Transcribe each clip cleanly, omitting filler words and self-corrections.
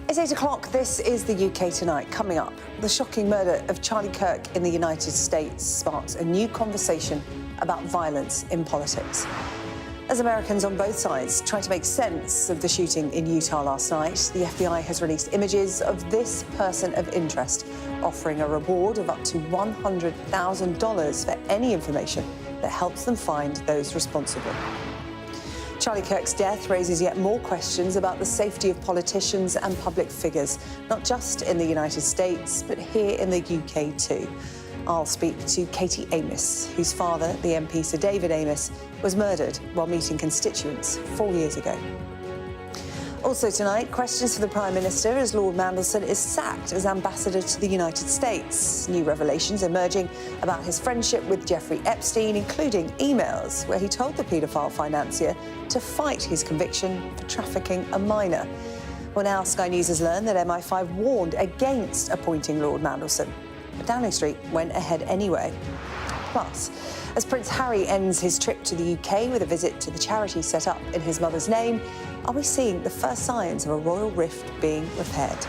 It's 8 o'clock. This is the UK Tonight. Coming up, the shocking murder of Charlie Kirk in the United States sparks a new conversation about violence in politics. As Americans on both sides try to make sense of the shooting in Utah last night, the FBI has released images of this person of interest, offering a reward of up to $100,000 for any information that helps them find those responsible. Charlie Kirk's death raises yet more questions about the safety of politicians and public figures, not just in the United States, but here in the UK too. I'll speak to Katie Amis, whose father, the MP Sir David Amis, was murdered while meeting constituents 4 years ago. Also tonight, questions for the Prime Minister as Lord Mandelson is sacked as ambassador to the United States. New revelations emerging about his friendship with Jeffrey Epstein, including emails where he told the paedophile financier to fight his conviction for trafficking a minor. Well, now Sky News has learned that MI5 warned against appointing Lord Mandelson, but Downing Street went ahead anyway. Plus, as Prince Harry ends his trip to the UK with a visit to the charity set up in his mother's name, are we seeing the first signs of a royal rift being repaired?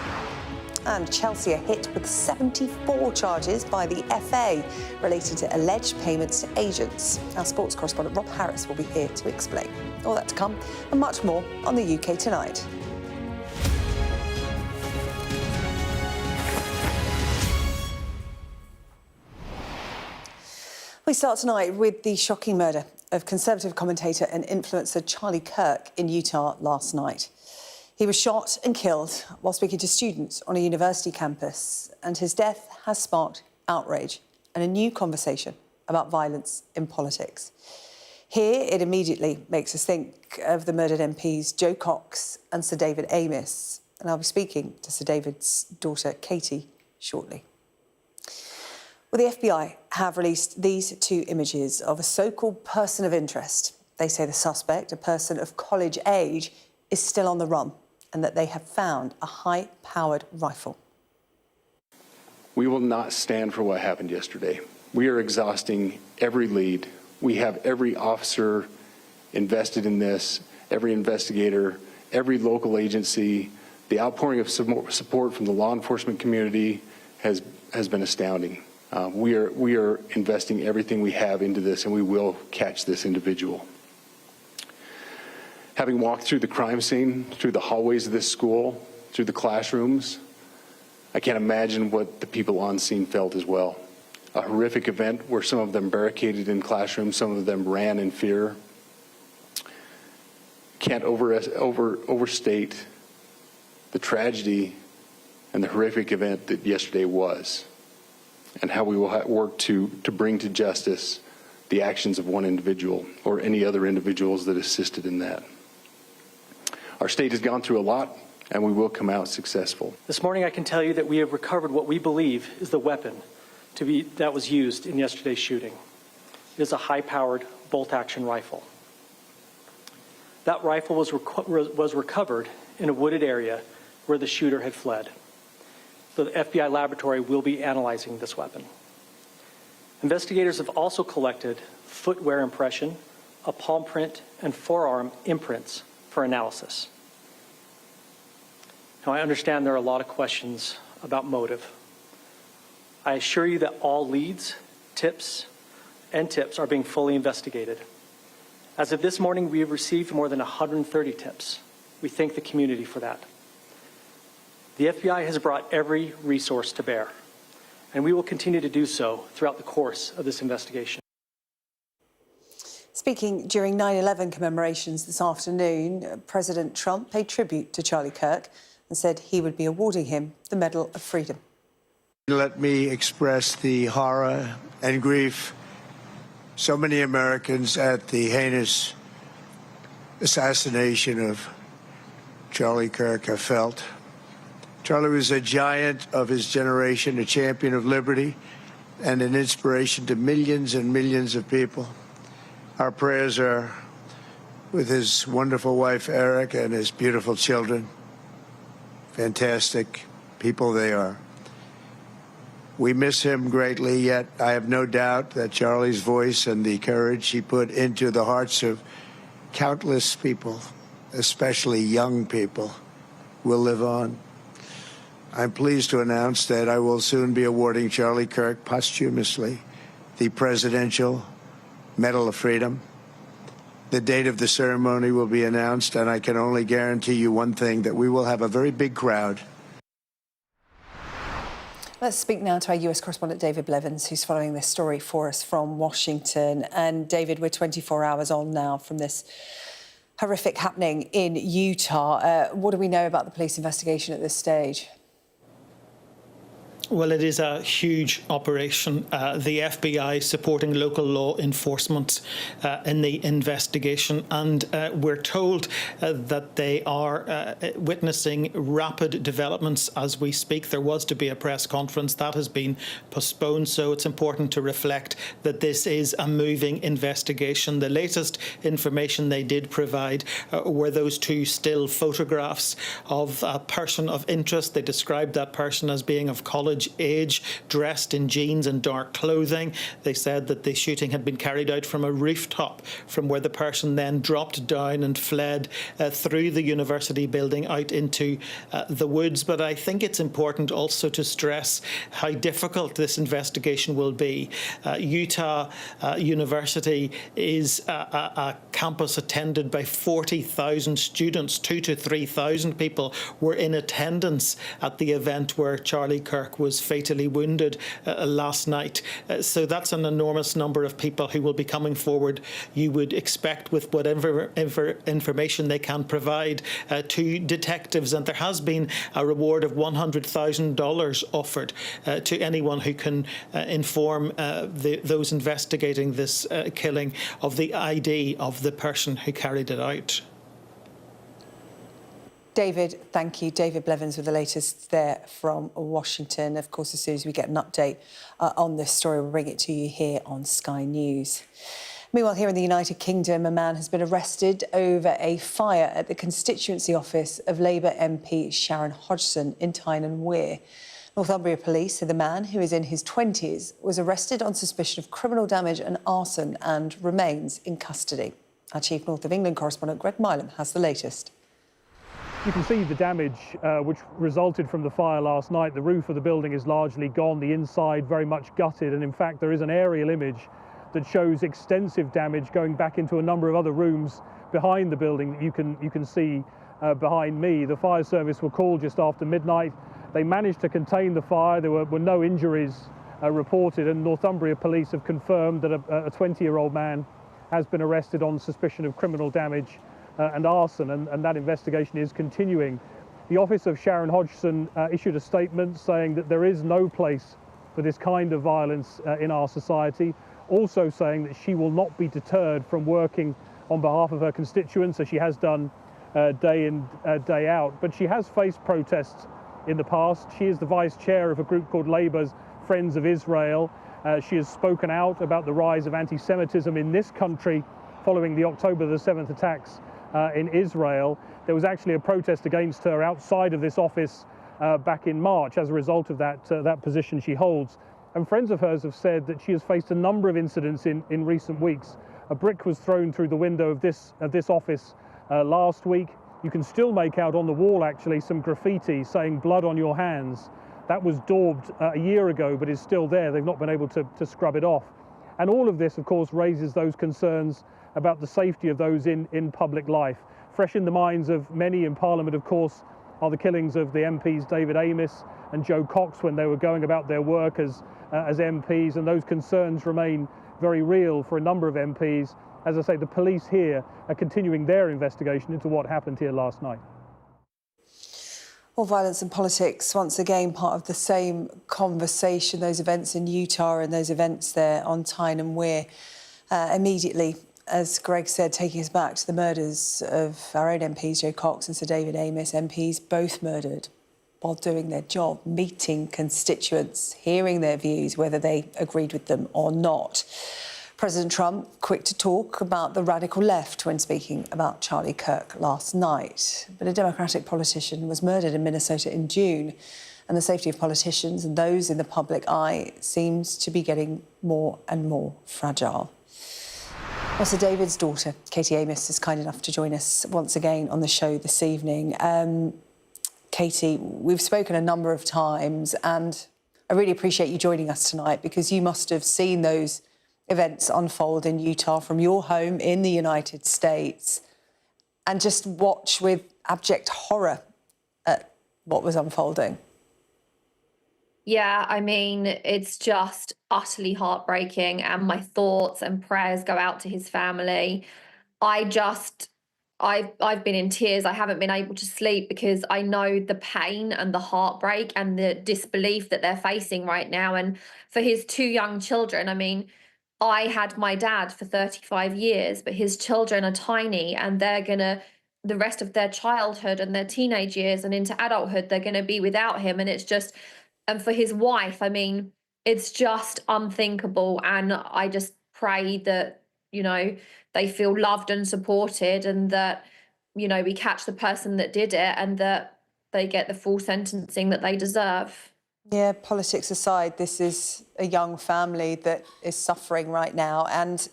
And Chelsea are hit with 74 charges by the FA related to alleged payments to agents. Our sports correspondent Rob Harris will be here to explain. All that to come and much more on the UK Tonight. We start tonight with the shocking murder of Conservative commentator and influencer Charlie Kirk in Utah last night. He was shot and killed while speaking to students on a university campus, and his death has sparked outrage and a new conversation about violence in politics. Here, it immediately makes us think of the murdered MPs Jo Cox and Sir David Amis, and I'll be speaking to Sir David's daughter, Katie, shortly. Well, the FBI have released these two images of a so-called person of interest. They say the suspect, a person of college age, is still on the run and that they have found a high-powered rifle. We will not stand for what happened yesterday. We are exhausting every lead. We have every officer invested in this, every investigator, every local agency. The outpouring of support from the law enforcement community has been astounding. We are investing everything we have into this, and we will catch this individual. Having walked through the crime scene, through the hallways of this school, through the classrooms, I can't imagine what the people on scene felt as well. A horrific event where some of them barricaded in classrooms, some of them ran in fear. Can't overstate the tragedy and the horrific event that yesterday was, and how we will work to bring to justice the actions of one individual or any other individuals that assisted in that. Our state has gone through a lot, and we will come out successful. This morning I can tell you that we have recovered what we believe is the weapon that was used in yesterday's shooting. It is a high-powered bolt-action rifle. That rifle was recovered in a wooded area where the shooter had fled. So the FBI laboratory will be analyzing this weapon. Investigators have also collected footwear impression, a palm print, and forearm imprints for analysis. Now, I understand there are a lot of questions about motive. I assure you that all leads, tips are being fully investigated. As of this morning, we have received more than 130 tips. We thank the community for that. The FBI has brought every resource to bear, and we will continue to do so throughout the course of this investigation. Speaking during 9/11 commemorations this afternoon, President Trump paid tribute to Charlie Kirk and said he would be awarding him the Medal of Freedom. Let me express the horror and grief so many Americans at the heinous assassination of Charlie Kirk have felt. Charlie was a giant of his generation, a champion of liberty, and an inspiration to millions and millions of people. Our prayers are with his wonderful wife, Eric, and his beautiful children. Fantastic people they are. We miss him greatly, yet I have no doubt that Charlie's voice and the courage he put into the hearts of countless people, especially young people, will live on. I'm pleased to announce that I will soon be awarding Charlie Kirk posthumously the Presidential Medal of Freedom. The date of the ceremony will be announced, and I can only guarantee you one thing, that we will have a very big crowd. Let's speak now to our US correspondent David Blevins, who's following this story for us from Washington. And David, we're 24 hours on now from this horrific happening in Utah. What do we know about the police investigation at this stage? Well, it is a huge operation. The FBI supporting local law enforcement in the investigation, and we're told that they are witnessing rapid developments as we speak. There was to be a press conference that has been postponed, so it's important to reflect that this is a moving investigation. The latest information they did provide were those two still photographs of a person of interest. They described that person as being of college age, dressed in jeans and dark clothing. They said that the shooting had been carried out from a rooftop, from where the person then dropped down and fled through the university building out into the woods. But I think it's important also to stress how difficult this investigation will be. Utah University is a campus attended by 40,000 students. 2,000 to 3,000 people were in attendance at the event where Charlie Kirk was fatally wounded last night. So that's an enormous number of people who will be coming forward, you would expect, with whatever information they can provide to detectives. And there has been a reward of $100,000 offered to anyone who can inform those investigating this killing of the ID of the person who carried it out. David, thank you. David Blevins with the latest there from Washington. Of course, as soon as we get an update on this story, we'll bring it to you here on Sky News. Meanwhile, here in the United Kingdom, a man has been arrested over a fire at the constituency office of Labour MP Sharon Hodgson in Tyne and Wear. Northumbria police say the man, who is in his 20s, was arrested on suspicion of criminal damage and arson and remains in custody. Our Chief North of England correspondent Greg Milam has the latest. You can see the damage which resulted from the fire last night. The roof of the building is largely gone, the inside very much gutted, and in fact there is an aerial image that shows extensive damage going back into a number of other rooms behind the building that you can see behind me. The fire service were called just after midnight. They managed to contain the fire. There were no injuries reported, and Northumbria police have confirmed that a 20-year-old man has been arrested on suspicion of criminal damage and arson, and that investigation is continuing. The office of Sharon Hodgson issued a statement saying that there is no place for this kind of violence in our society, also saying that she will not be deterred from working on behalf of her constituents, as she has done day in, day out. But she has faced protests in the past. She is the vice chair of a group called Labour's Friends of Israel. She has spoken out about the rise of anti-Semitism in this country following the October the 7th attacks in Israel. There was actually a protest against her outside of this office back in March as a result of that position she holds. And friends of hers have said that she has faced a number of incidents in recent weeks. A brick was thrown through the window of this office last week. You can still make out on the wall actually some graffiti saying "blood on your hands." That was daubed a year ago, but is still there. They've not been able to scrub it off. And all of this, of course, raises those concerns about the safety of those in public life. Fresh in the minds of many in Parliament, of course, are the killings of the MPs David Amess and Joe Cox when they were going about their work as MPs, and those concerns remain very real for a number of MPs. As I say, the police here are continuing their investigation into what happened here last night. Well, violence and politics, once again, part of the same conversation, those events in Utah and those events there on Tyne and Wear. Immediately, as Greg said, taking us back to the murders of our own MPs, Joe Cox and Sir David Amess, MPs both murdered while doing their job, meeting constituents, hearing their views, whether they agreed with them or not. President Trump quick to talk about the radical left when speaking about Charlie Kirk last night. But a Democratic politician was murdered in Minnesota in June, and the safety of politicians and those in the public eye seems to be getting more and more fragile. Well, Sir David's daughter, Katie Amess, is kind enough to join us once again on the show this evening. Katie, we've spoken a number of times, and I really appreciate you joining us tonight, because you must have seen those events unfold in Utah from your home in the United States, and just watch with abject horror at what was unfolding. Yeah, I mean, it's just utterly heartbreaking, and my thoughts and prayers go out to his family. I've been in tears. I haven't been able to sleep because I know the pain and the heartbreak and the disbelief that they're facing right now. And for his two young children, I mean, I had my dad for 35 years, but his children are tiny, and they're gonna, the rest of their childhood and their teenage years and into adulthood, they're gonna be without him. And it's just, and for his wife, I mean, it's just unthinkable. And I just pray that, you know, they feel loved and supported, and that, you know, we catch the person that did it, and that they get the full sentencing that they deserve. Yeah, politics aside, this is a young family that is suffering right now. And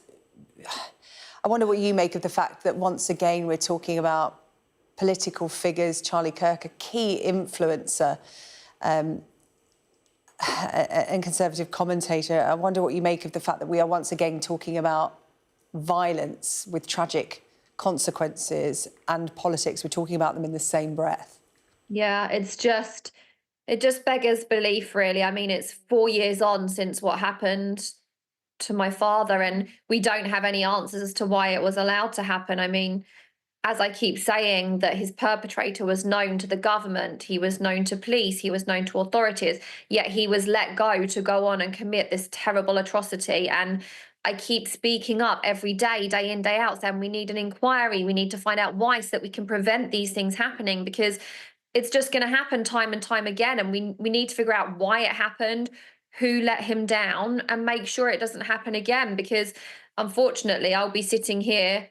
I wonder what you make of the fact that once again we're talking about political figures. Charlie Kirk, a key influencer and Conservative commentator. I wonder what you make of the fact that we are once again talking about violence with tragic consequences and politics. We're talking about them in the same breath. Yeah, it just beggars belief, really. I mean, it's 4 years on since what happened to my father, and we don't have any answers as to why it was allowed to happen. I mean, as I keep saying, that his perpetrator was known to the government, he was known to police, he was known to authorities, yet he was let go to go on and commit this terrible atrocity. And I keep speaking up every day, day in, day out, saying we need an inquiry, we need to find out why, so that we can prevent these things happening, because it's just going to happen time and time again. And we need to figure out why it happened, who let him down, and make sure it doesn't happen again. Because unfortunately, I'll be sitting here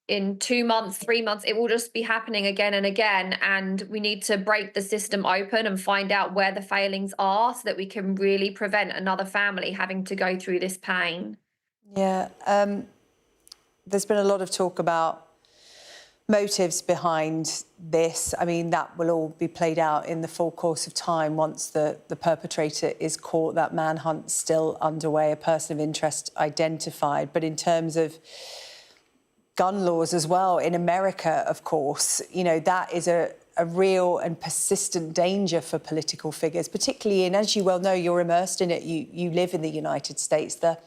in 2 months, 3 months, it will just be happening again and again. And we need to break the system open and find out where the failings are, so that we can really prevent another family having to go through this pain. Yeah, there's been a lot of talk about motives behind this. I mean, that will all be played out in the full course of time once the perpetrator is caught. That manhunt's still underway, a person of interest identified. But in terms of gun laws as well, in America, of course, you know, that is a real and persistent danger for political figures, particularly in, as you well know, you're immersed in it, you live in the United States, the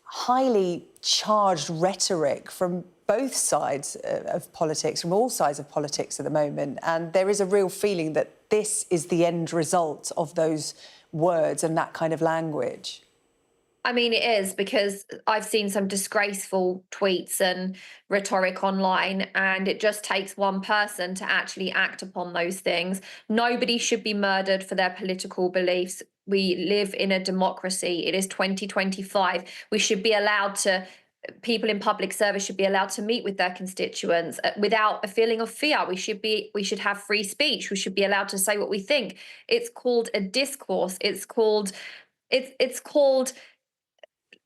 highly charged rhetoric from both sides of politics, from all sides of politics at the moment. And there is a real feeling that this is the end result of those words and that kind of language. I mean, it is, because I've seen some disgraceful tweets and rhetoric online, and it just takes one person to actually act upon those things. Nobody should be murdered for their political beliefs. We live in a democracy. It is 2025. We should be allowed to, people in public service should be allowed to meet with their constituents without a feeling of fear. We should have free speech. We should be allowed to say what we think. It's called a discourse. It's called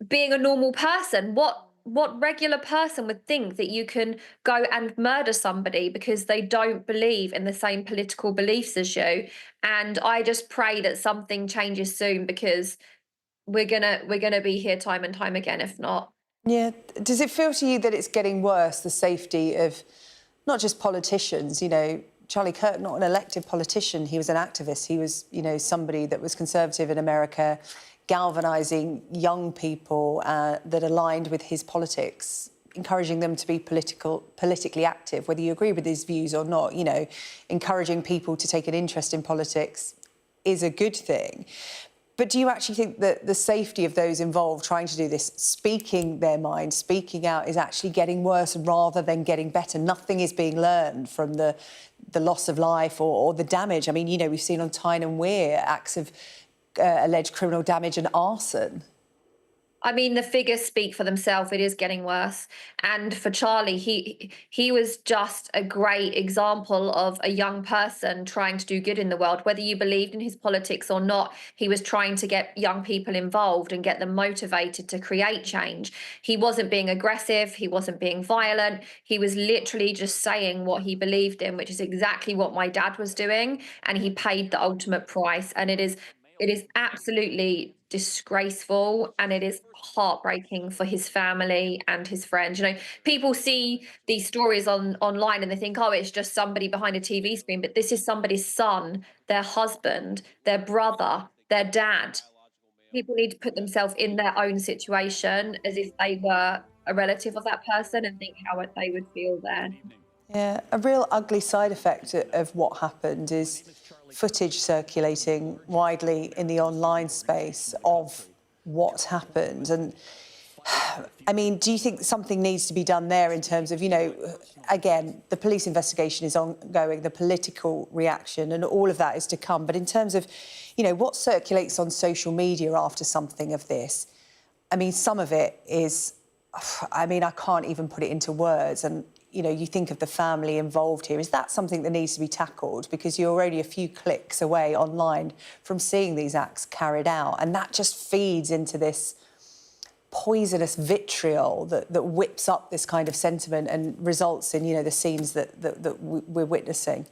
being a normal person. What regular person would think that you can go and murder somebody because they don't believe in the same political beliefs as you? And I just pray that something changes soon, because we're gonna be here time and time again if not. Yeah. Does it feel to you that it's getting worse, the safety of not just politicians? You know, Charlie Kirk, not an elected politician, he was an activist. He was, you know, somebody that was conservative in America, galvanising young people that aligned with his politics, encouraging them to be politically active, whether you agree with his views or not. You know, encouraging people to take an interest in politics is a good thing. But do you actually think that the safety of those involved trying to do this, speaking their mind, speaking out, is actually getting worse rather than getting better? Nothing is being learned from the loss of life or the damage. I mean, you know, we've seen on Tyne and Wear acts of alleged criminal damage and arson. I mean, the figures speak for themselves. It is getting worse. And for Charlie, he was just a great example of a young person trying to do good in the world. Whether you believed in his politics or not, he was trying to get young people involved and get them motivated to create change. He wasn't being aggressive. He wasn't being violent. He was literally just saying what he believed in, which is exactly what my dad was doing. And he paid the ultimate price. And it is absolutely disgraceful, and it is heartbreaking for his family and his friends. You know, people see these stories online and they think, oh, it's just somebody behind a TV screen, but this is somebody's son, their husband, their brother, their dad. People need to put themselves in their own situation as if they were a relative of that person and think how they would feel then. Yeah, a real ugly side effect of what happened is footage circulating widely in the online space of what's happened. And I mean, do you think something needs to be done there in terms of, you know, again, the police investigation is ongoing, the political reaction and all of that is to come. But in terms of, you know, what circulates on social media after something of this, I mean, some of it is, I mean, I can't even put it into words. And, you know, you think of the family involved here. Is that something that needs to be tackled? Because you're only a few clicks away online from seeing these acts carried out. And that just feeds into this poisonous vitriol that whips up this kind of sentiment and results in, you know, the scenes that we're witnessing.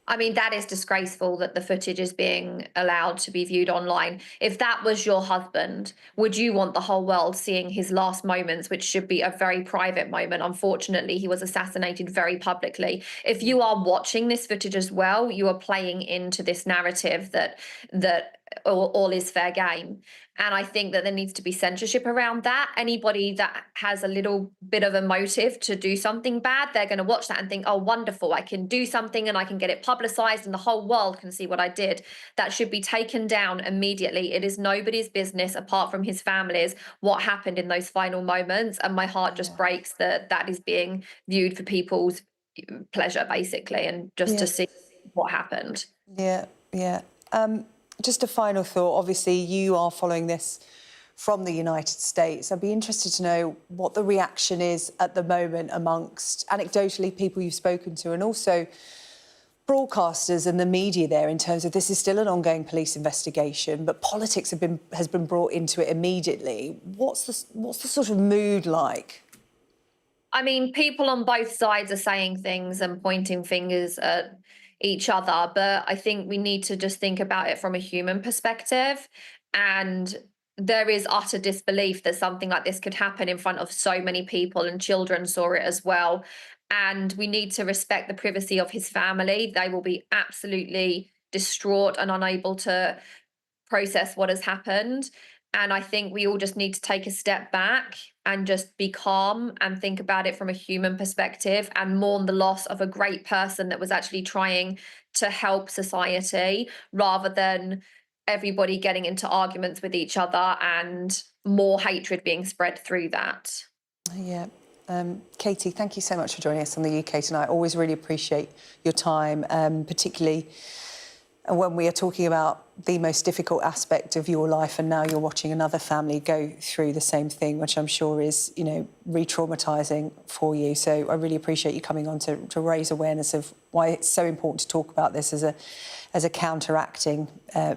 I mean, that is disgraceful that the footage is being allowed to be viewed online. If that was your husband, would you want the whole world seeing his last moments, which should be a very private moment? Unfortunately, he was assassinated very publicly. If you are watching this footage as well, you are playing into this narrative that all is fair game. And I think that there needs to be censorship around that. Anybody that has a little bit of a motive to do something bad, they're going to watch that and think, oh, wonderful, I can do something and I can get it publicized and the whole world can see what I did. That should be taken down immediately. It is nobody's business apart from his family's what happened in those final moments. And my heart just breaks that that is being viewed for people's pleasure, basically, and just to see what happened. Yeah. Just a final thought. Obviously, you are following this from the United States. I'd be interested to know what the reaction is at the moment amongst, anecdotally, people you've spoken to and also broadcasters and the media there in terms of this is still an ongoing police investigation, but politics has been brought into it immediately. What's the sort of mood like? I mean, people on both sides are saying things and pointing fingers at each other, but I think we need to just think about it from a human perspective. And there is utter disbelief that something like this could happen in front of so many people, and children saw it as well. And we need to respect the privacy of his family. They will be absolutely distraught and unable to process what has happened. And I think we all just need to take a step back and just be calm and think about it from a human perspective and mourn the loss of a great person that was actually trying to help society, rather than everybody getting into arguments with each other and more hatred being spread through that. Yeah. Katie, thank you so much for joining us on the UK Tonight. Always really appreciate your time, particularly when we are talking about the most difficult aspect of your life, and now you're watching another family go through the same thing, which I'm sure is, you know, re-traumatising for you. So I really appreciate you coming on to raise awareness of why it's so important to talk about this as a counteracting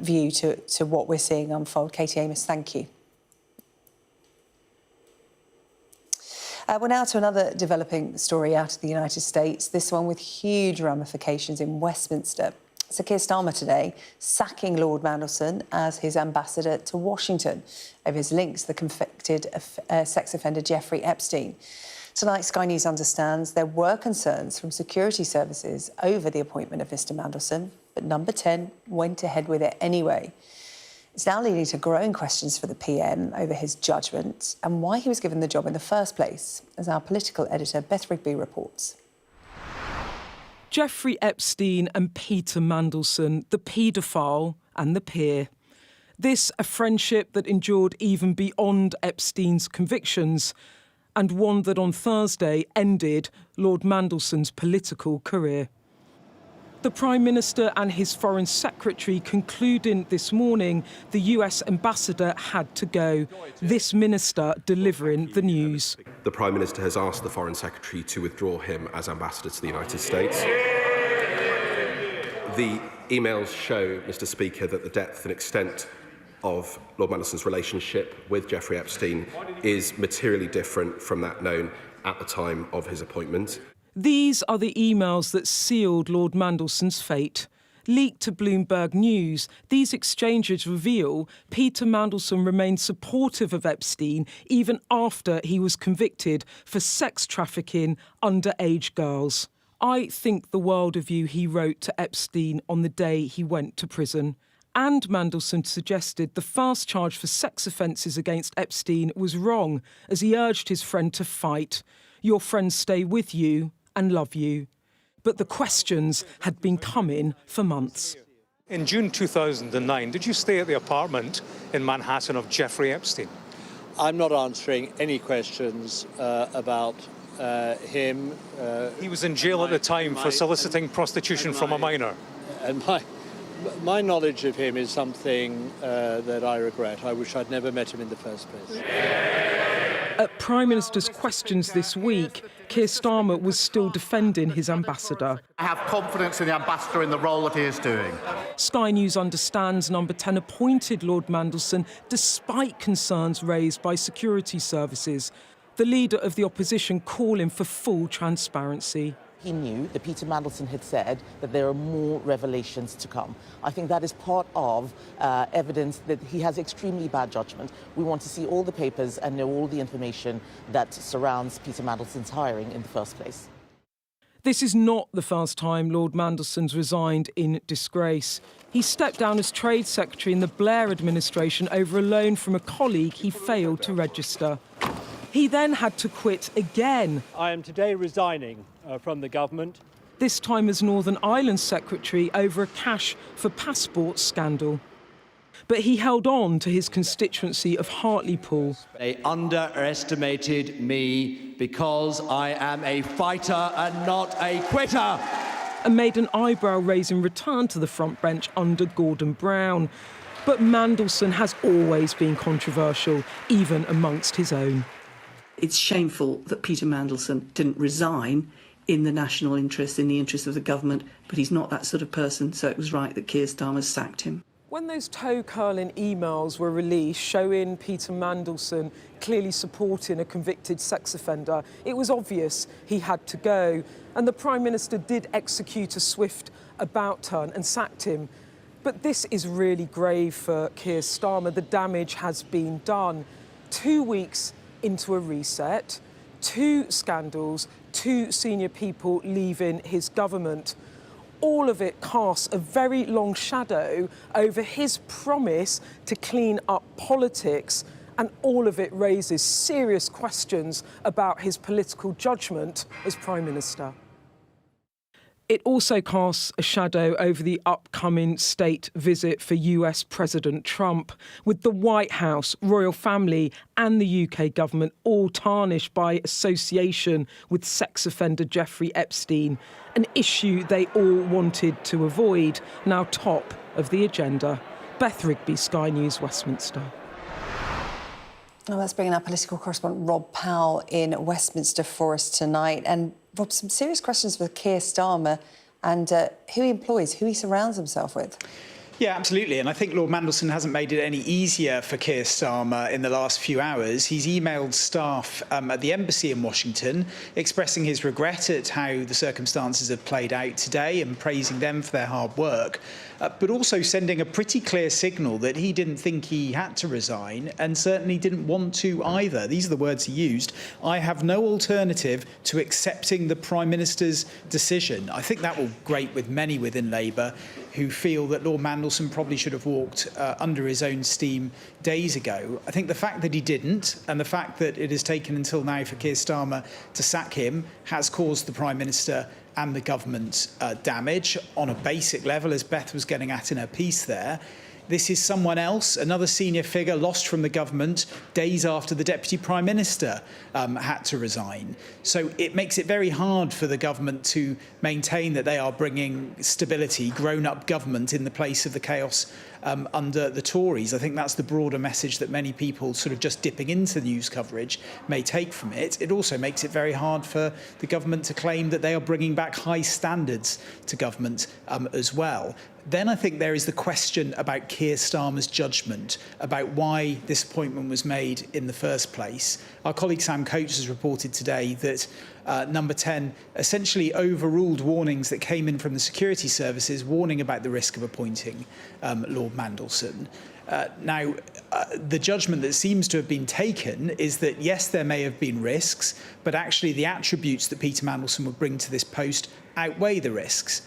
view to what we're seeing unfold. Katie Amos, thank you. We're now to another developing story out of the United States, this one with huge ramifications in Westminster. Sir Keir Starmer today sacking Lord Mandelson as his ambassador to Washington over his links to the convicted sex offender Jeffrey Epstein. Tonight, Sky News understands there were concerns from security services over the appointment of Mr Mandelson, but Number 10 went ahead with it anyway. It's now leading to growing questions for the PM over his judgment and why he was given the job in the first place, as our political editor Beth Rigby reports. Jeffrey Epstein and Peter Mandelson, the paedophile and the peer. This a friendship that endured even beyond Epstein's convictions, and one that on Thursday ended Lord Mandelson's political career. The Prime Minister and his Foreign Secretary concluding this morning the US ambassador had to go. This minister delivering the news. The Prime Minister has asked the Foreign Secretary to withdraw him as ambassador to the United States. The emails show, Mr. Speaker, that the depth and extent of Lord Mandelson's relationship with Jeffrey Epstein is materially different from that known at the time of his appointment. These are the emails that sealed Lord Mandelson's fate. Leaked to Bloomberg News, these exchanges reveal Peter Mandelson remained supportive of Epstein even after he was convicted for sex trafficking underage girls. I think the world of you, he wrote to Epstein on the day he went to prison. And Mandelson suggested the first charge for sex offences against Epstein was wrong, as he urged his friend to fight. Your friends stay with you and love you. But the questions had been coming for months. In June 2009, did you stay at the apartment in Manhattan of Jeffrey Epstein? I'm not answering any questions about him. He was in jail at the time for soliciting prostitution from a minor. And my knowledge of him is something that I regret. I wish I'd never met him in the first place. At Prime Minister's questions this week, Keir Starmer was still defending his ambassador. I have confidence in the ambassador in the role that he is doing. Sky News understands Number 10 appointed Lord Mandelson despite concerns raised by security services. The leader of the opposition calling for full transparency. He knew that Peter Mandelson had said that there are more revelations to come. I think that is part of evidence that he has extremely bad judgment. We want to see all the papers and know all the information that surrounds Peter Mandelson's hiring in the first place. This is not the first time Lord Mandelson's resigned in disgrace. He stepped down as Trade Secretary in the Blair administration over a loan from a colleague he failed to register. He then had to quit again. I am today resigning from the government. This time as Northern Ireland Secretary over a cash for passports scandal. But he held on to his constituency of Hartlepool. They underestimated me because I am a fighter and not a quitter. And made an eyebrow-raising return to the front bench under Gordon Brown. But Mandelson has always been controversial, even amongst his own. It's shameful that Peter Mandelson didn't resign in the national interest, in the interest of the government, but he's not that sort of person, so it was right that Keir Starmer sacked him. When those toe-curling emails were released showing Peter Mandelson clearly supporting a convicted sex offender, it was obvious he had to go. And the Prime Minister did execute a swift about-turn and sacked him. But this is really grave for Keir Starmer. The damage has been done. 2 weeks into a reset, 2 scandals, 2 senior people leaving his government. All of it casts a very long shadow over his promise to clean up politics, and all of it raises serious questions about his political judgment as Prime Minister. It also casts a shadow over the upcoming state visit for US President Trump, with the White House, royal family and the UK government all tarnished by association with sex offender Jeffrey Epstein, an issue they all wanted to avoid, now top of the agenda. Beth Rigby, Sky News, Westminster. Well, let's bring in our political correspondent Rob Powell in Westminster for us tonight. And Rob, some serious questions for Keir Starmer and who he employs, who he surrounds himself with. Yeah, absolutely. And I think Lord Mandelson hasn't made it any easier for Keir Starmer in the last few hours. He's emailed staff at the embassy in Washington expressing his regret at how the circumstances have played out today and praising them for their hard work, but also sending a pretty clear signal that he didn't think he had to resign and certainly didn't want to either. These are the words he used. I have no alternative to accepting the Prime Minister's decision. I think that will grate with many within Labour who feel that Lord Mandelson probably should have walked under his own steam days ago. I think the fact that he didn't and the fact that it has taken until now for Keir Starmer to sack him has caused the Prime Minister and the government damage on a basic level, as Beth was getting at in her piece there. This is someone else, another senior figure lost from the government days after the Deputy Prime Minister had to resign. So it makes it very hard for the government to maintain that they are bringing stability, grown-up government in the place of the chaos under the Tories. I think that's the broader message that many people sort of just dipping into news coverage may take from it. It also makes it very hard for the government to claim that they are bringing back high standards to government as well. Then I think there is the question about Keir Starmer's judgment about why this appointment was made in the first place. Our colleague Sam Coates has reported today that Number 10 essentially overruled warnings that came in from the security services warning about the risk of appointing Lord Mandelson. Now, the judgment that seems to have been taken is that, yes, there may have been risks, but actually the attributes that Peter Mandelson would bring to this post outweigh the risks.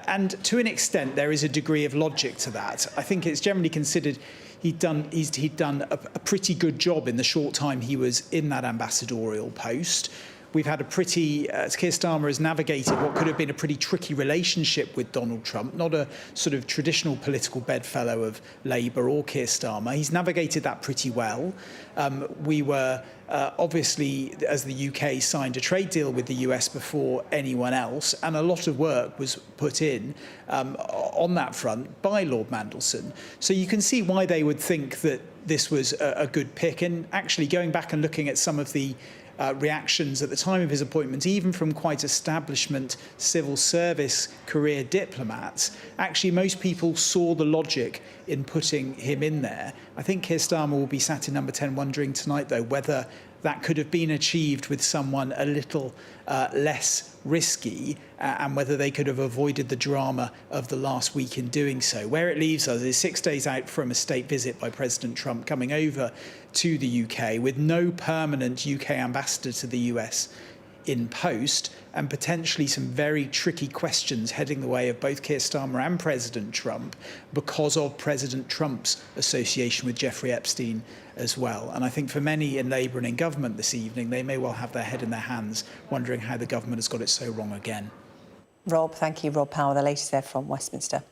And to an extent, there is a degree of logic to that. I think it's generally considered he'd done a pretty good job in the short time he was in that ambassadorial post. We've had a pretty, Keir Starmer has navigated what could have been a pretty tricky relationship with Donald Trump, not a sort of traditional political bedfellow of Labour or Keir Starmer. He's navigated that pretty well. We were obviously, as the UK signed a trade deal with the US before anyone else, and a lot of work was put in on that front by Lord Mandelson. So you can see why they would think that this was a good pick. And actually going back and looking at some of the reactions at the time of his appointment, even from quite establishment civil service career diplomats, actually most people saw the logic in putting him in there. I think Keir Starmer will be sat in number 10 wondering tonight, though, whether that could have been achieved with someone a little less risky and whether they could have avoided the drama of the last week in doing so. Where it leaves us is 6 days out from a state visit by President Trump coming over to the UK with no permanent UK ambassador to the US in post, and potentially some very tricky questions heading the way of both Keir Starmer and President Trump because of President Trump's association with Jeffrey Epstein as well. And I think for many in Labour and in government this evening, they may well have their head in their hands wondering how the government has got it so wrong again. Rob, thank you. Rob Power, the latest there from Westminster.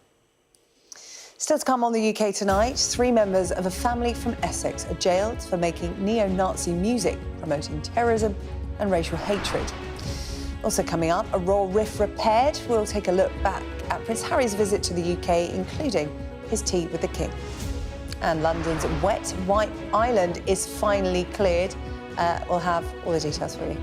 Still to come on the UK tonight, 3 members of a family from Essex are jailed for making neo-Nazi music, promoting terrorism and racial hatred. Also coming up, a royal rift repaired. We'll take a look back at Prince Harry's visit to the UK, including his tea with the King. And London's wet White Island is finally cleared. We'll have all the details for you.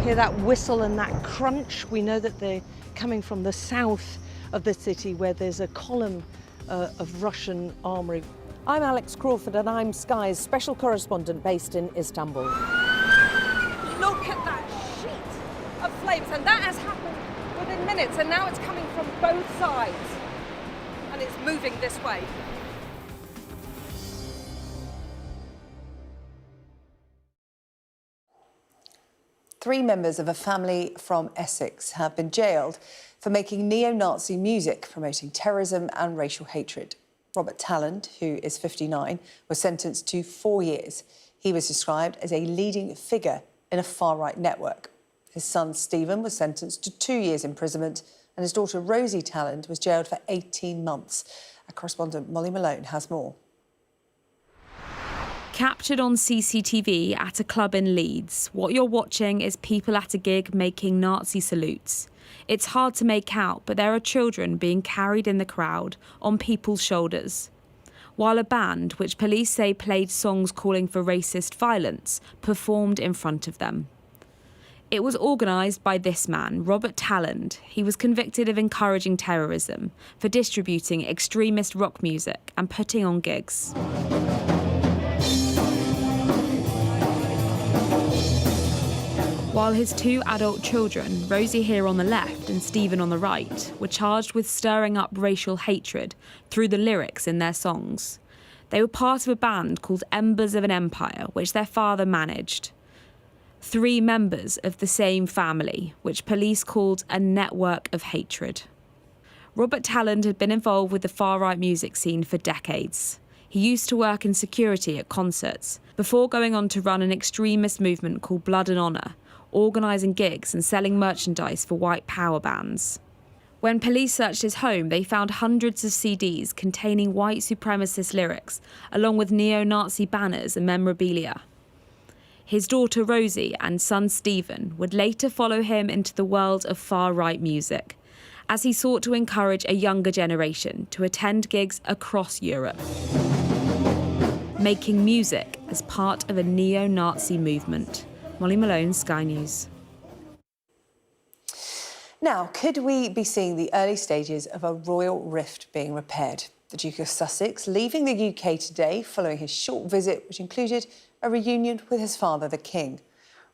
Hear that whistle and that crunch? We know that they're coming from the south of the city where there's a column of Russian armoury. I'm Alex Crawford and I'm Sky's special correspondent based in Istanbul. Look at that sheet of flames, and that has happened within minutes, and now it's coming from both sides and it's moving this way. Three members of a family from Essex have been jailed for making neo-Nazi music promoting terrorism and racial hatred. Robert Talland, who is 59, was sentenced to 4 years. He was described as a leading figure in a far-right network. His son Stephen was sentenced to 2 years imprisonment, and his daughter Rosie Talland was jailed for 18 months. Our correspondent Molly Malone has more. Captured on CCTV at a club in Leeds, what you're watching is people at a gig making Nazi salutes. It's hard to make out, but there are children being carried in the crowd on people's shoulders, while a band, which police say played songs calling for racist violence, performed in front of them. It was organised by this man, Robert Talland. He was convicted of encouraging terrorism for distributing extremist rock music and putting on gigs. While his two adult children, Rosie here on the left and Stephen on the right, were charged with stirring up racial hatred through the lyrics in their songs. They were part of a band called Embers of an Empire, which their father managed. Three members of the same family, which police called a network of hatred. Robert Talland had been involved with the far-right music scene for decades. He used to work in security at concerts, before going on to run an extremist movement called Blood and Honour, organising gigs and selling merchandise for white power bands. When police searched his home, they found hundreds of CDs containing white supremacist lyrics, along with neo-Nazi banners and memorabilia. His daughter Rosie and son Stephen would later follow him into the world of far-right music, as he sought to encourage a younger generation to attend gigs across Europe, making music as part of a neo-Nazi movement. Molly Malone, Sky News. Now, could we be seeing the early stages of a royal rift being repaired? The Duke of Sussex leaving the UK today following his short visit, which included a reunion with his father, the King.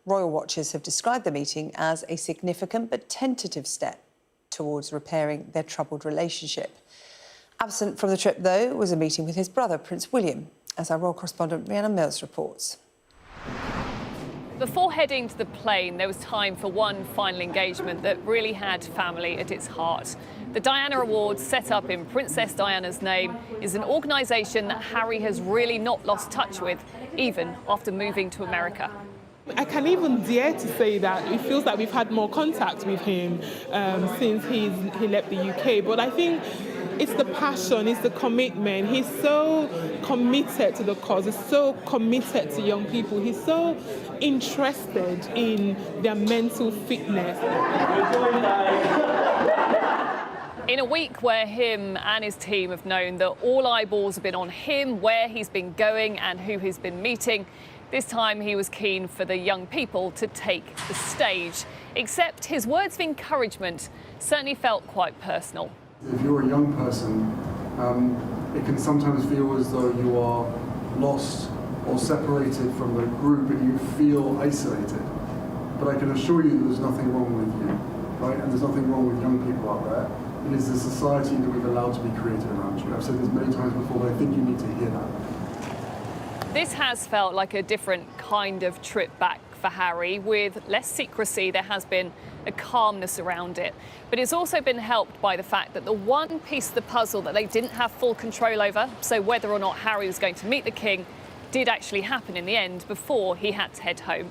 Royal watchers have described the meeting as a significant but tentative step towards repairing their troubled relationship. Absent from the trip, though, was a meeting with his brother, Prince William, as our royal correspondent Rhiannon Mills reports. Before heading to the plane, there was time for one final engagement that really had family at its heart. The Diana Awards, set up in Princess Diana's name, is an organisation that Harry has really not lost touch with, even after moving to America. I can even dare to say that it feels like we've had more contact with him since he left the UK, but I think it's the passion, it's the commitment. He's so committed to the cause, he's so committed to young people, he's so interested in their mental fitness. In a week where him and his team have known that all eyeballs have been on him, where he's been going and who he's been meeting, this time he was keen for the young people to take the stage. Except his words of encouragement certainly felt quite personal. If you're a young person, it can sometimes feel as though you are lost or separated from the group and you feel isolated. But I can assure you that there's nothing wrong with you, right? And there's nothing wrong with young people out there. It is the society that we've allowed to be created around you. I've said this many times before, but I think you need to hear that. This has felt like a different kind of trip back for Harry. With less secrecy, there has been a calmness around it. But it's also been helped by the fact that the one piece of the puzzle that they didn't have full control over, so whether or not Harry was going to meet the King, did actually happen in the end before he had to head home.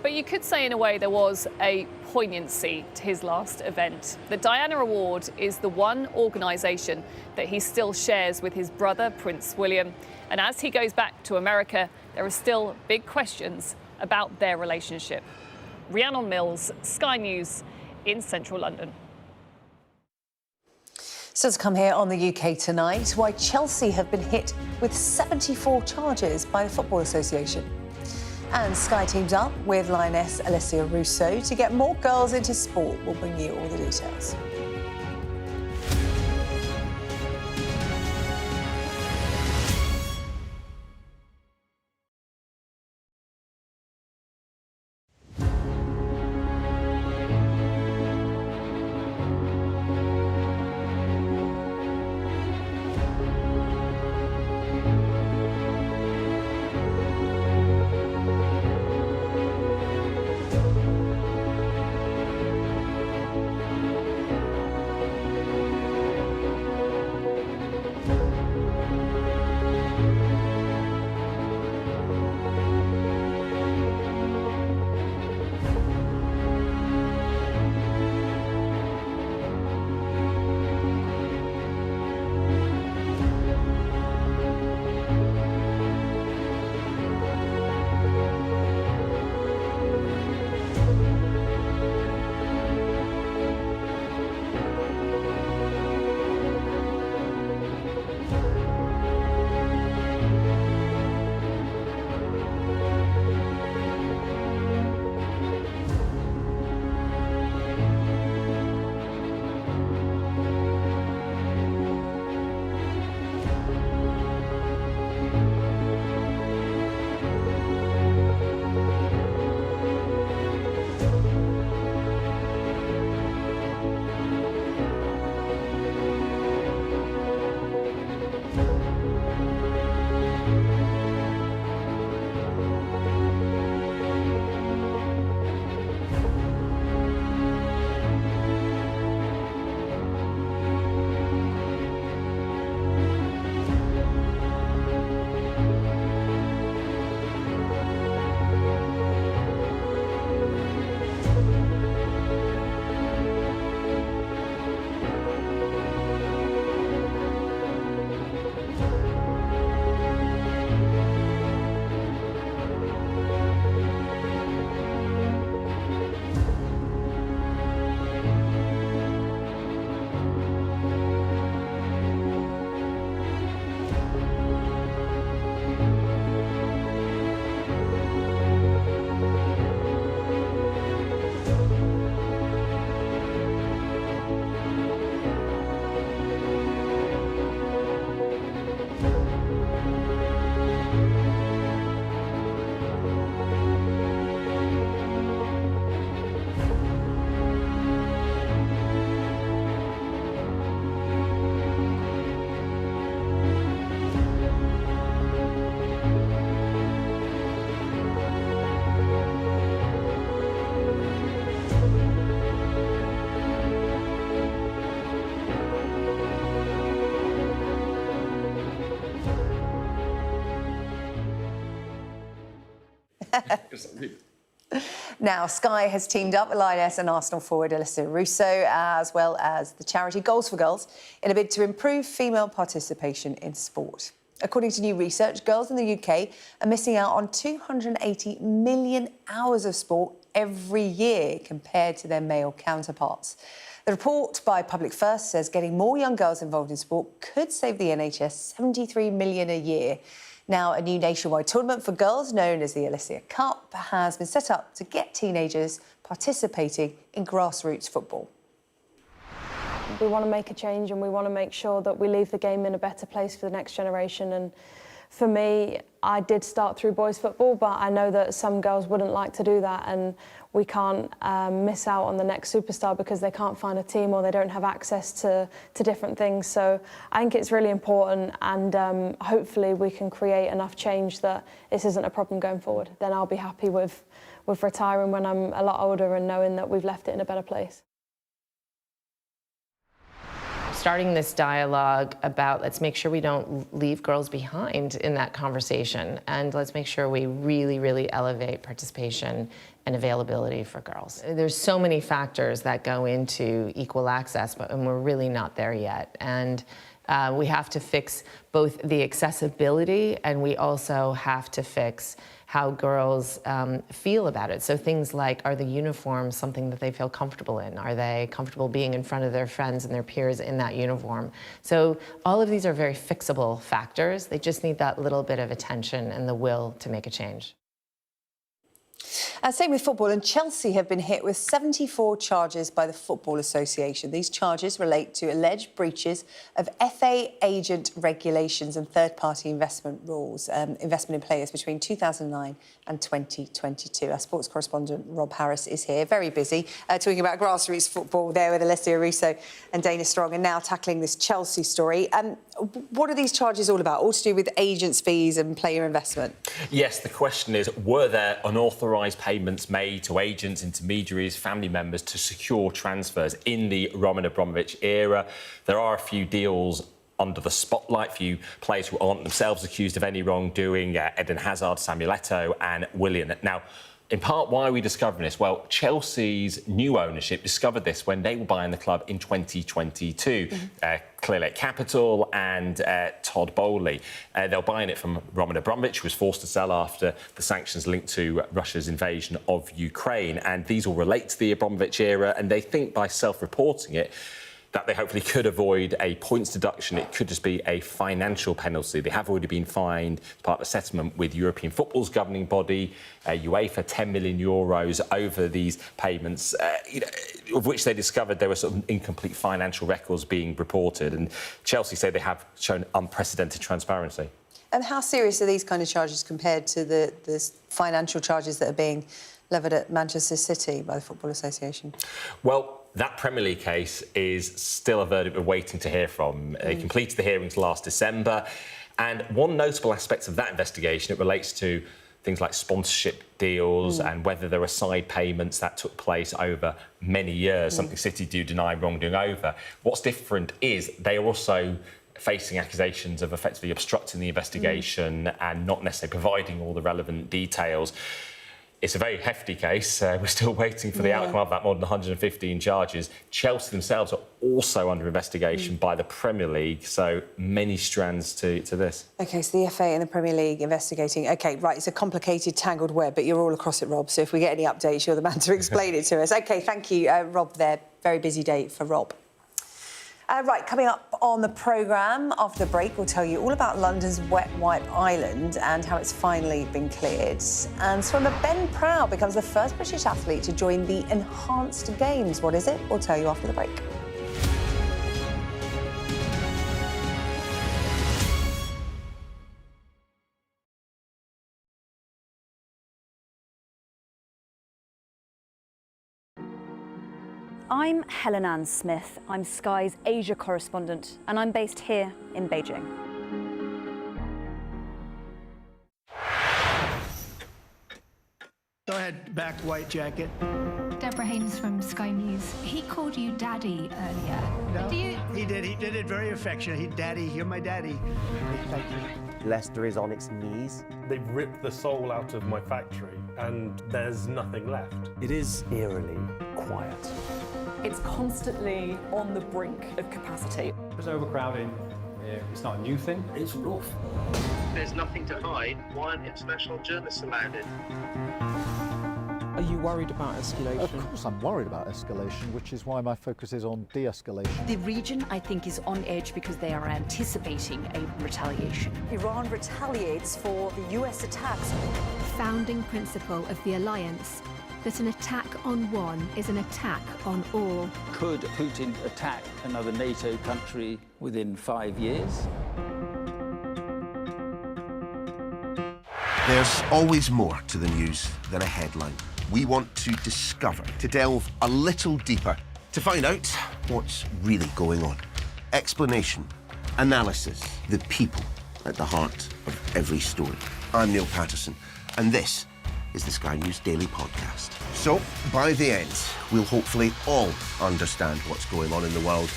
But you could say in a way there was a poignancy to his last event. The Diana Award is the one organisation that he still shares with his brother, Prince William. And as he goes back to America, there are still big questions about their relationship. Rhiannon Mills, Sky News in central London. Still to come here on the UK Tonight, why Chelsea have been hit with 74 charges by the Football Association. And Sky teams up with Lioness Alicia Russo to get more girls into sport. We'll bring you all the details. Now, Sky has teamed up with Lioness and Arsenal forward Alicia Russo, as well as the charity Goals for Girls, in a bid to improve female participation in sport. According to new research, girls in the UK are missing out on 280 million hours of sport every year compared to their male counterparts. The report by Public First says getting more young girls involved in sport could save the NHS £73 million a year. Now, a new nationwide tournament for girls known as the Alicia Cup has been set up to get teenagers participating in grassroots football. We want to make a change and we want to make sure that we leave the game in a better place for the next generation. And for me, I did start through boys football, but I know that some girls wouldn't like to do that, and we can't miss out on the next superstar because they can't find a team or they don't have access to different things. So I think it's really important, and hopefully we can create enough change that this isn't a problem going forward. Then I'll be happy with retiring when I'm a lot older and knowing that we've left it in a better place. Starting this dialogue about let's make sure we don't leave girls behind in that conversation, and let's make sure we really, really elevate participation and availability for girls. There's so many factors that go into equal access, and we're really not there yet. And we have to fix both the accessibility, and we also have to fix how girls feel about it. So things like, are the uniforms something that they feel comfortable in? Are they comfortable being in front of their friends and their peers in that uniform? So all of these are very fixable factors. They just need that little bit of attention and the will to make a change. Same with football, and Chelsea have been hit with 74 charges by the Football Association. These charges relate to alleged breaches of FA agent regulations and third-party investment rules, investment in players between 2009 and 2022. Our sports correspondent Rob Harris is here, very busy, talking about grassroots football there with Alessia Russo and Dana Strong, and now tackling this Chelsea story. What are these charges all about? All to do with agents' fees and player investment? Yes, the question is, were there unauthorised payments made to agents, intermediaries, family members to secure transfers in the Roman Abramovich era? There are a few deals under the spotlight, few players who aren't themselves accused of any wrongdoing, Eden Hazard, Samuel Eto'o and Willian. Now, in part, why are we discovering this? Well, Chelsea's new ownership discovered this when they were buying the club in 2022. Clear Lake Capital and Todd Bowley. They were buying it from Roman Abramovich, who was forced to sell after the sanctions linked to Russia's invasion of Ukraine. And these all relate to the Abramovich era, and they think by self-reporting it, that they hopefully could avoid a points deduction. It could just be a financial penalty. They have already been fined as part of a settlement with European football's governing body, UEFA, €10 million over these payments, of which they discovered there were sort of incomplete financial records being reported. And Chelsea say they have shown unprecedented transparency. And how serious are these kind of charges compared to the financial charges that are being levelled at Manchester City by the Football Association? Well, that Premier League case is still a verdict we're waiting to hear from. They completed the hearings last December, and one notable aspect of that investigation, it relates to things like sponsorship deals and whether there were side payments that took place over many years, something City do deny wrongdoing over. What's different is they are also facing accusations of effectively obstructing the investigation and not necessarily providing all the relevant details. It's a very hefty case. We're still waiting for the outcome of that, more than 115 charges. Chelsea themselves are also under investigation by the Premier League, so many strands to this. OK, so the FA and the Premier League investigating. OK, right, it's a complicated, tangled web, but you're all across it, Rob, so if we get any updates, you're the man to explain it to us. OK, thank you, Rob, there. Very busy day for Rob. Right, coming up on the programme after the break, we'll tell you all about London's Wet Wipe Island and how it's finally been cleared. And swimmer Ben Proud becomes the first British athlete to join the Enhanced Games. What is it? We'll tell you after the break. I'm Helen Ann Smith. I'm Sky's Asia correspondent, and I'm based here in Beijing. Go ahead, back white jacket. Deborah Haynes from Sky News. He called you Daddy earlier. No, he did it very affectionately. Daddy, you're my daddy. Thank you. Leicester is on its knees. They've ripped the soul out of my factory and there's nothing left. It is eerily quiet. It's constantly on the brink of capacity. There's overcrowding. It's not a new thing. It's rough. There's nothing to hide. Why aren't international journalists allowed in? Are you worried about escalation? Of course I'm worried about escalation, which is why my focus is on de-escalation. The region, I think, is on edge because they are anticipating a retaliation. Iran retaliates for the US attacks. Founding principle of the alliance, that an attack on one is an attack on all. Could Putin attack another NATO country within 5 years? There's always more to the news than a headline. We want to discover, to delve a little deeper, to find out what's really going on. Explanation, analysis, the people at the heart of every story. I'm Neil Patterson, and this is the Sky News Daily Podcast. So, by the end, we'll hopefully all understand what's going on in the world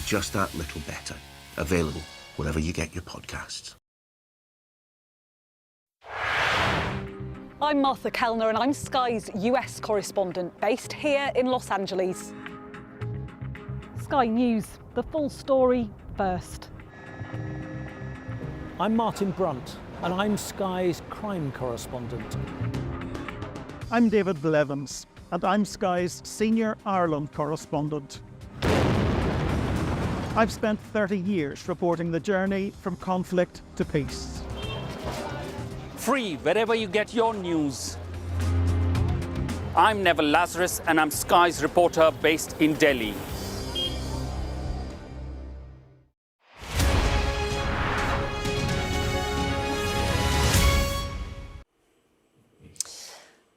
just that little better. Available wherever you get your podcasts. I'm Martha Kellner and I'm Sky's US correspondent based here in Los Angeles. Sky News, the full story first. I'm Martin Brunt and I'm Sky's crime correspondent. I'm David Blevins and I'm Sky's senior Ireland correspondent. I've spent 30 years reporting the journey from conflict to peace. Free wherever you get your news. I'm Neville Lazarus, and I'm Sky's reporter based in Delhi.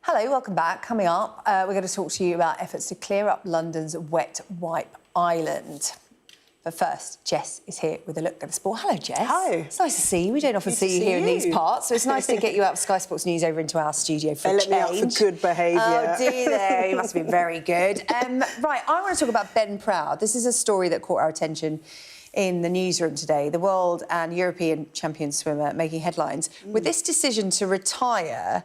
Hello, welcome back. Coming up, we're going to talk to you about efforts to clear up London's wet wipe island. But first, Jess is here with a look at the sport. Hello, Jess. Hi. It's nice to see you. We don't often see you here in these parts, so it's nice to get you out of Sky Sports News over into our studio for a change. They let me out for good behaviour. Oh, do they? You must be very good. Right, I want to talk about Ben Proud. This is a story that caught our attention in the newsroom today. The world and European champion swimmer making headlines with this decision to retire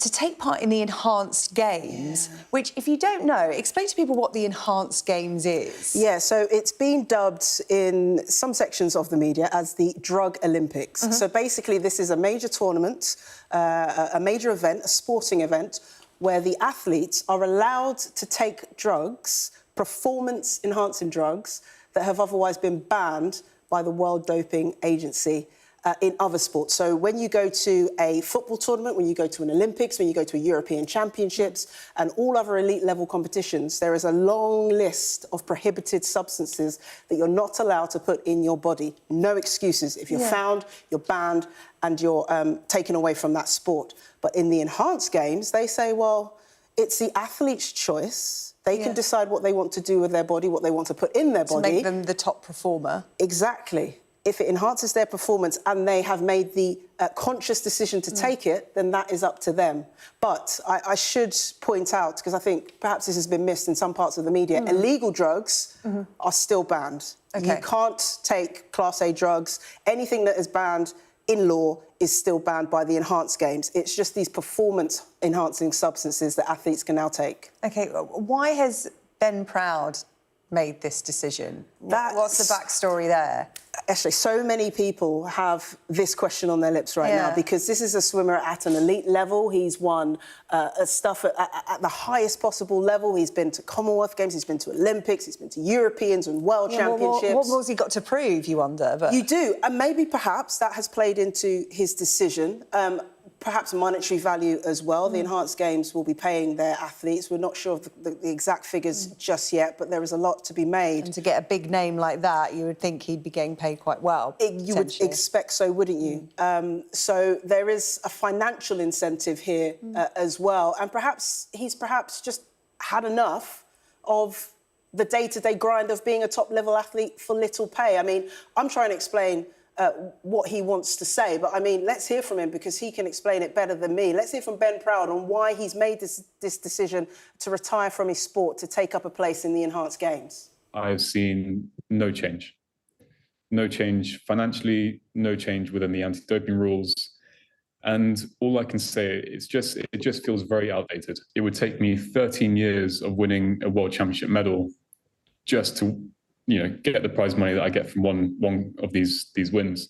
to take part in the Enhanced Games, which, if you don't know, explain to people what the Enhanced Games is. Yeah, so it's been dubbed in some sections of the media as the Drug Olympics. So basically, this is a major tournament, a major event, a sporting event, where the athletes are allowed to take drugs, performance-enhancing drugs, that have otherwise been banned by the World Doping Agency in other sports. So when you go to a football tournament, when you go to an Olympics, when you go to a European Championships and all other elite level competitions, there is a long list of prohibited substances that you're not allowed to put in your body. No excuses. If you're found, you're banned and you're taken away from that sport. But in the Enhanced Games, they say, well, it's the athlete's choice. They can decide what they want to do with their body, what they want to put in their body. To make them the top performer. Exactly. If it enhances their performance and they have made the conscious decision to take it, then that is up to them. But I should point out, because I think perhaps this has been missed in some parts of the media, illegal drugs are still banned. You can't take Class A drugs. Anything that is banned in law is still banned by the Enhanced Games. It's just these performance-enhancing substances that athletes can now take. OK, why has Ben Proud made this decision? What's the backstory there? Actually, so many people have this question on their lips right now because this is a swimmer at an elite level. He's won stuff at the highest possible level. He's been to Commonwealth Games, he's been to Olympics, he's been to Europeans and World Championships. What more has he got to prove, you wonder? But... You do, and maybe perhaps that has played into his decision. Perhaps monetary value as well. The Enhanced Games will be paying their athletes. We're not sure of the exact figures just yet, but there is a lot to be made. And to get a big name like that, you would think he'd be getting paid quite well. You would expect so, wouldn't you? So there is a financial incentive here as well. And perhaps he's just had enough of the day-to-day grind of being a top-level athlete for little pay. I mean, I'm trying to explain what he wants to say. But, I mean, let's hear from him because he can explain it better than me. Let's hear from Ben Proud on why he's made this decision to retire from his sport to take up a place in the Enhanced Games. I've seen no change. No change financially, no change within the anti-doping rules. And all I can say is it just feels very outdated. It would take me 13 years of winning a World Championship medal just to get the prize money that I get from one of these wins.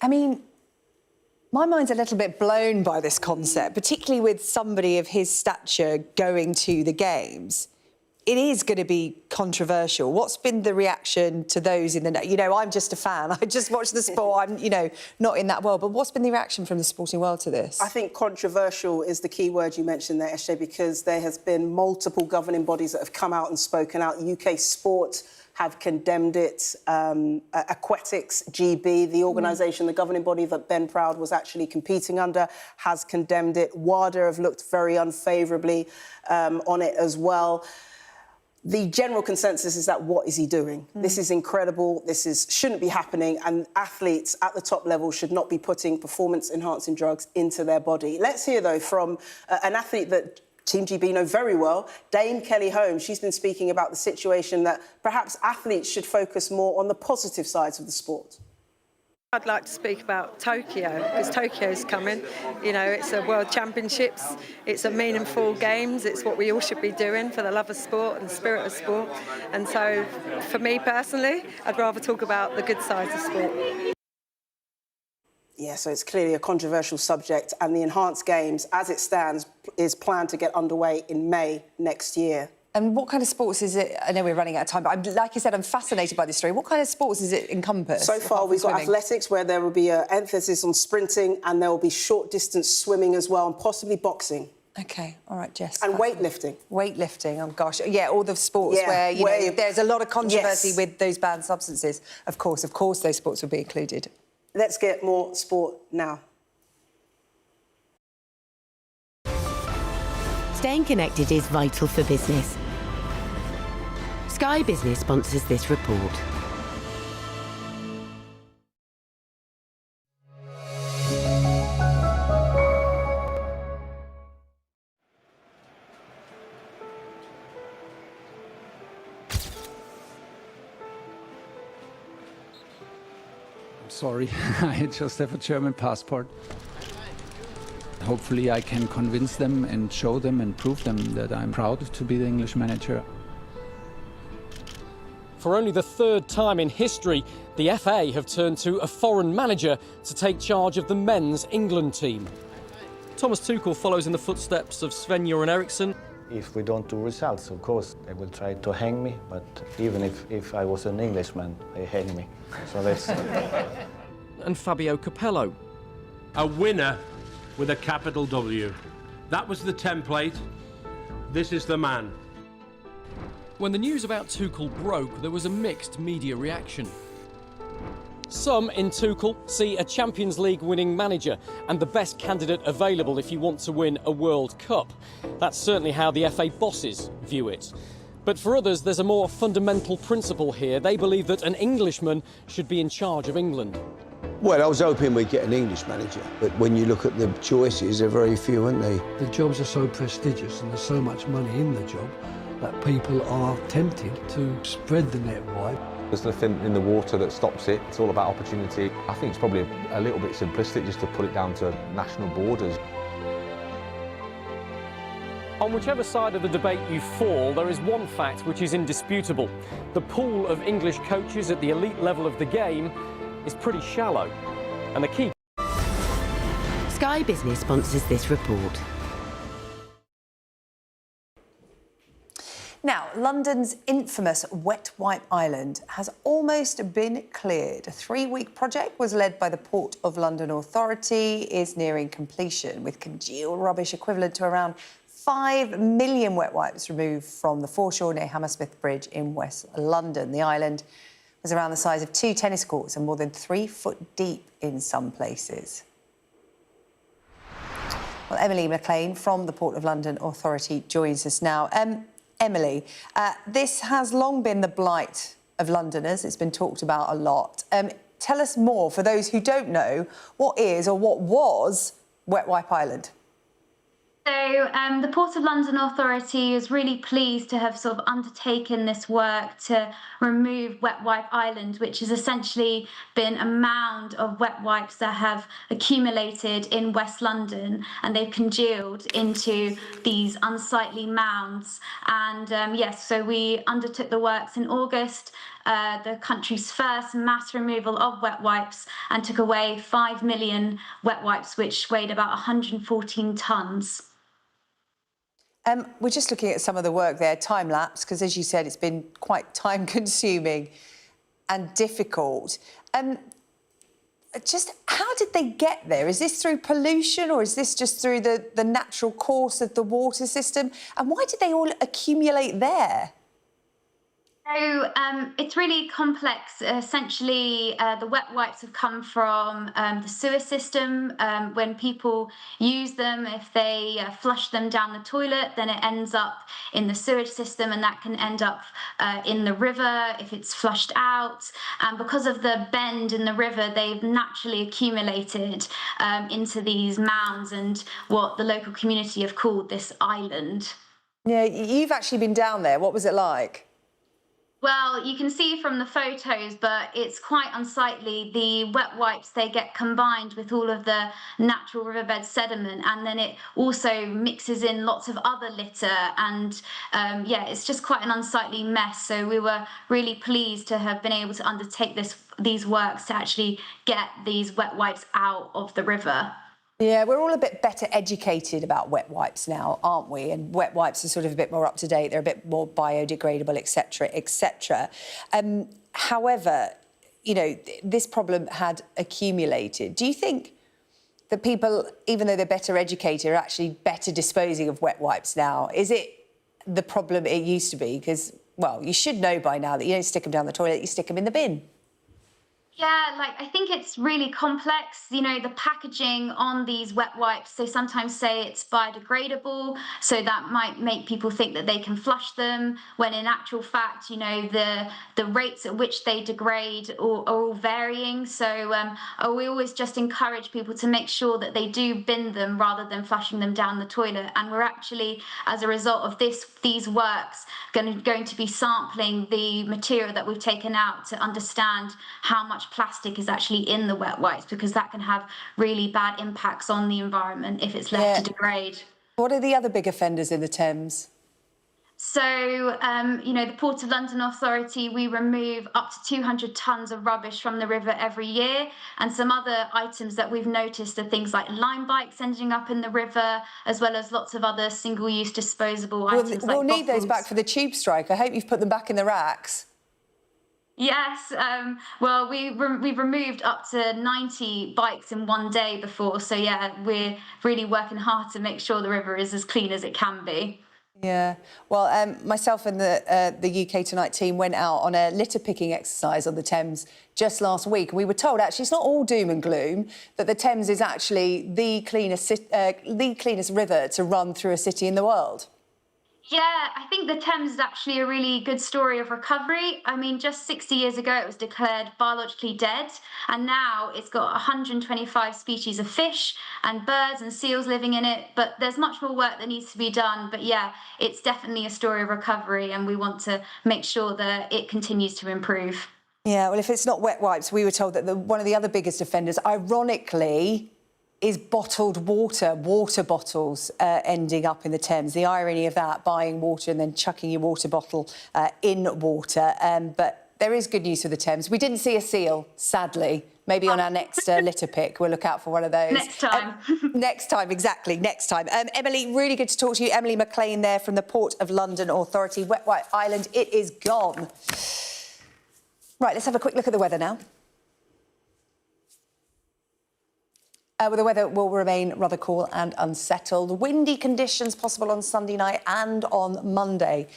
I mean, my mind's a little bit blown by this concept, particularly with somebody of his stature going to the Games. It is going to be controversial. What's been the reaction to those in the... I'm just a fan. I just watch the sport. I'm, not in that world. But what's been the reaction from the sporting world to this? I think controversial is the key word you mentioned there, SJ, because there has been multiple governing bodies that have come out and spoken out. UK Sport have condemned it. Aquatics GB, the organisation, the governing body that Ben Proud was actually competing under, has condemned it. WADA have looked very unfavourably on it as well. The general consensus is that what is he doing? This is incredible. This shouldn't be happening, and athletes at the top level should not be putting performance-enhancing drugs into their body. Let's hear, though, from an athlete that Team GB know very well, Dame Kelly Holmes. She's been speaking about the situation that perhaps athletes should focus more on the positive sides of the sport. I'd like to speak about Tokyo, because Tokyo's coming. It's a World Championships, it's a meaningful games, it's what we all should be doing for the love of sport and the spirit of sport. And so, for me personally, I'd rather talk about the good sides of sport. Yeah, so it's clearly a controversial subject, and the Enhanced Games, as it stands, is planned to get underway in May next year. And what kind of sports is it? I know we're running out of time, but like I said, I'm fascinated by this story. What kind of sports does it encompass? So far, we've got athletics, where there will be an emphasis on sprinting, and there will be short distance swimming as well, and possibly boxing. OK, all right, Jess. And weightlifting. Weightlifting, oh gosh. Yeah, all the sports where, you know, there's a lot of controversy with those banned substances. Of course, those sports will be included. Let's get more sport now. Staying connected is vital for business. Sky Business sponsors this report. I'm sorry, I just have a German passport. Hopefully I can convince them and show them and prove them that I'm proud to be the English manager. For only the third time in history, the FA have turned to a foreign manager to take charge of the men's England team. Thomas Tuchel follows in the footsteps of Sven-Göran Eriksson. If we don't do results, of course, they will try to hang me, but even if I was an Englishman, they hang me. So that's... And Fabio Capello. A winner with a capital W. That was the template. This is the man. When the news about Tuchel broke, there was a mixed media reaction. Some in Tuchel see a Champions League winning manager and the best candidate available if you want to win a World Cup. That's certainly how the FA bosses view it. But for others, there's a more fundamental principle here. They believe that an Englishman should be in charge of England. Well, I was hoping we'd get an English manager, but when you look at the choices, there are very few, aren't they? The jobs are so prestigious and there's so much money in the job that people are tempted to spread the net wide. There's nothing in the water that stops it. It's all about opportunity. I think it's probably a little bit simplistic just to put it down to national borders. On whichever side of the debate you fall, there is one fact which is indisputable. The pool of English coaches at the elite level of the game is pretty shallow. And the key... Sky Business sponsors this report. Now, London's infamous Wet Wipe Island has almost been cleared. A 3-week project was led by the Port of London Authority, is nearing completion, with congealed rubbish equivalent to around 5 million wet wipes removed from the foreshore near Hammersmith Bridge in West London. The island was around the size of 2 tennis courts and more than 3 foot deep in some places. Well, Emily McLean from the Port of London Authority joins us now. Emily, this has long been the blight of Londoners. It's been talked about a lot. Tell us more, for those who don't know, what is or what was Wet Wipe Island? So the Port of London Authority is really pleased to have sort of undertaken this work to remove Wet Wipe Island, which has essentially been a mound of wet wipes that have accumulated in West London, and they've congealed into these unsightly mounds. And yes, so we undertook the works in August, the country's first mass removal of wet wipes, and took away 5 million wet wipes, which weighed about 114 tonnes. We're just looking at some of the work there, time-lapse, because, as you said, it's been quite time-consuming and difficult. Just how did they get there? Is this through pollution, or is this just through the natural course of the water system? And why did they all accumulate there? So it's really complex. Essentially, the wet wipes have come from the sewer system. When people use them, if they flush them down the toilet, then it ends up in the sewage system, and that can end up in the river if it's flushed out. And because of the bend in the river, they've naturally accumulated into these mounds and what the local community have called this island. Yeah, you've actually been down there. What was it like? Well, you can see from the photos, but it's quite unsightly. The wet wipes, they get combined with all of the natural riverbed sediment, and then it also mixes in lots of other litter, and yeah, it's just quite an unsightly mess. So we were really pleased to have been able to undertake these works to actually get these wet wipes out of the river. Yeah, we're all a bit better educated about wet wipes now, aren't we? And wet wipes are sort of a bit more up to date. They're a bit more biodegradable, etc., etc. However, you know, this problem had accumulated. Do you think that people, even though they're better educated, are actually better disposing of wet wipes now? Is it the problem it used to be? Because, well, you should know by now that you don't stick them down the toilet, you stick them in the bin. Yeah, like I think it's really complex. You know, the packaging on these wet wipes, they sometimes say it's biodegradable, so that might make people think that they can flush them, when in actual fact, you know, the rates at which they degrade are all varying. So we always just encourage people to make sure that they do bin them rather than flushing them down the toilet. And we're actually, as a result of these works, going to be sampling the material that we've taken out to understand how much plastic is actually in the wet wipes, because that can have really bad impacts on the environment if it's left to degrade. What are the other big offenders in the Thames? So, you know, the Port of London Authority, we remove up to 200 tonnes of rubbish from the river every year. And some other items that we've noticed are things like lime bikes ending up in the river, as well as lots of other single-use disposable items like We'll need bottles. those back for the tube strike. I hope you've put them back in the racks. Yes, well, we've removed up to 90 bikes in one day before. So, yeah, we're really working hard to make sure the river is as clean as it can be. Yeah, well, myself and the UK Tonight team went out on a litter picking exercise on the Thames just last week. We were told, actually, it's not all doom and gloom, that the Thames is actually the cleanest river to run through a city in the world. Yeah, I think the Thames is actually a really good story of recovery. I mean, just 60 years ago, it was declared biologically dead, and now it's got 125 species of fish and birds and seals living in it. But there's much more work that needs to be done. But yeah, it's definitely a story of recovery, and we want to make sure that it continues to improve. Yeah, well, if it's not wet wipes, we were told that one of the other biggest offenders, ironically, is bottled water bottles ending up in the Thames. The irony of that, buying water and then chucking your water bottle in water. But there is good news for the Thames. We didn't see a seal, sadly. Maybe on our next litter pick, we'll look out for one of those. Next time. Next time, exactly, next time. Emily, really good to talk to you. Emily McLean there from the Port of London Authority. Wet Wipe Island, it is gone. Right, let's have a quick look at the weather now. Well, the weather will remain rather cool and unsettled. Windy conditions possible on Sunday night and on Monday.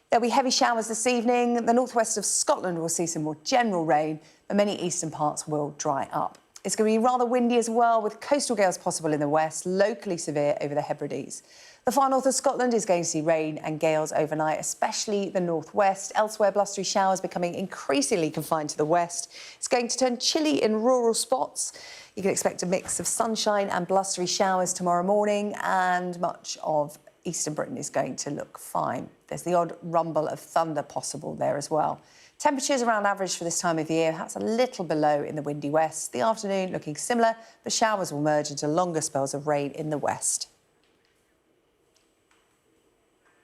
There'll be heavy showers this evening. The northwest of Scotland will see some more general rain, but many eastern parts will dry up. It's going to be rather windy as well, with coastal gales possible in the west, locally severe over the Hebrides. The far north of Scotland is going to see rain and gales overnight, especially the northwest. Elsewhere, blustery showers becoming increasingly confined to the west. It's going to turn chilly in rural spots. You can expect a mix of sunshine and blustery showers tomorrow morning, and much of eastern Britain is going to look fine. There's the odd rumble of thunder possible there as well. Temperatures around average for this time of the year, perhaps a little below in the windy west. The afternoon looking similar, but showers will merge into longer spells of rain in the west.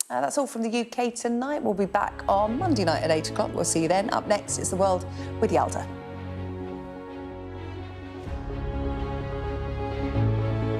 That's all from the UK Tonight. We'll be back on Monday night at 8 o'clock. We'll see you then. Up next is The World with Yalda.